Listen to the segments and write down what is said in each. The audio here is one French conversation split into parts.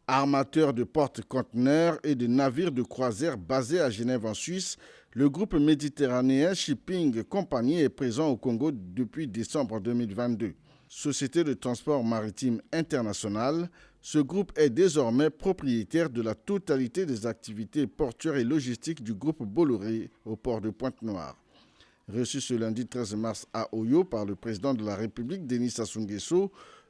Armateur de porte-conteneurs et de navires de croisière basé à Genève en Suisse, le groupe méditerranéen Shipping Company est présent au Congo depuis décembre 2022. Société de transport maritime internationale, ce groupe est désormais propriétaire de la totalité des activités portuaires et logistiques du groupe Bolloré au port de Pointe-Noire. Reçu ce lundi 13 mars à Oyo par le président de la République, Denis Sassou Nguesso,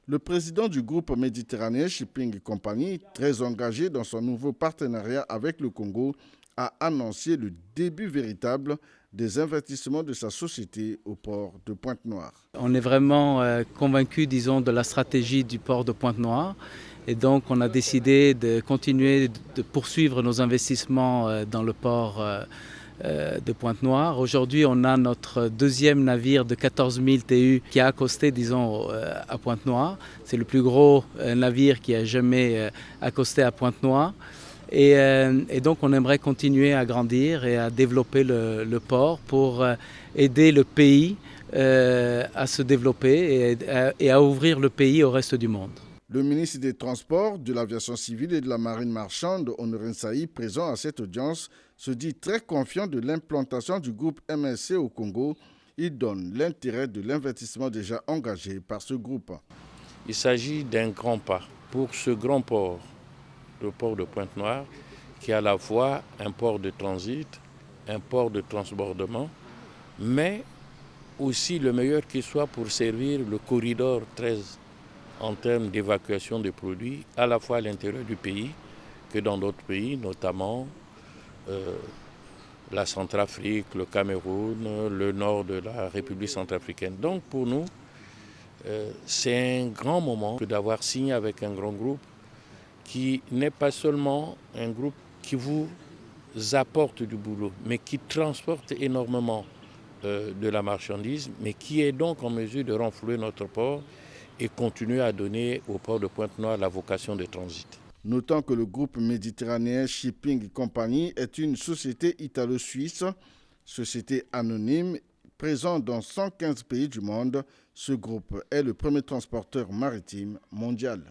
le président du groupe méditerranéen Shipping Company, très engagé dans son nouveau partenariat avec le Congo, a annoncé le début véritable des investissements de sa société au port de Pointe-Noire. On est vraiment convaincu, de la stratégie du port de Pointe-Noire. Et donc, on a décidé de continuer de poursuivre nos investissements dans le port de Pointe-Noire. Aujourd'hui, on a notre deuxième navire de 14 000 TEU qui a accosté, à Pointe-Noire. C'est le plus gros navire qui a jamais accosté à Pointe-Noire. Et donc, on aimerait continuer à grandir et à développer le port pour aider le pays à se développer et à ouvrir le pays au reste du monde. Le ministre des Transports, de l'Aviation civile et de la Marine marchande, Honoré Nsayi, présent à cette audience, se dit très confiant de l'implantation du groupe MSC au Congo. Il donne l'intérêt de l'investissement déjà engagé par ce groupe. Il s'agit d'un grand pas pour ce grand port, le port de Pointe-Noire, qui est à la fois un port de transit, un port de transbordement, mais aussi le meilleur qui soit pour servir le corridor 13 en termes d'évacuation des produits, à la fois à l'intérieur du pays que dans d'autres pays, notamment la Centrafrique, le Cameroun, le nord de la République centrafricaine. Donc pour nous, c'est un grand moment d'avoir signé avec un grand groupe qui n'est pas seulement un groupe qui vous apporte du boulot, mais qui transporte énormément de la marchandise, mais qui est donc en mesure de renflouer notre port et continuer à donner au port de Pointe-Noire la vocation de transit. Notons que le groupe méditerranéen Shipping Company est une société italo-suisse, société anonyme, présente dans 115 pays du monde. Ce groupe est le premier transporteur maritime mondial.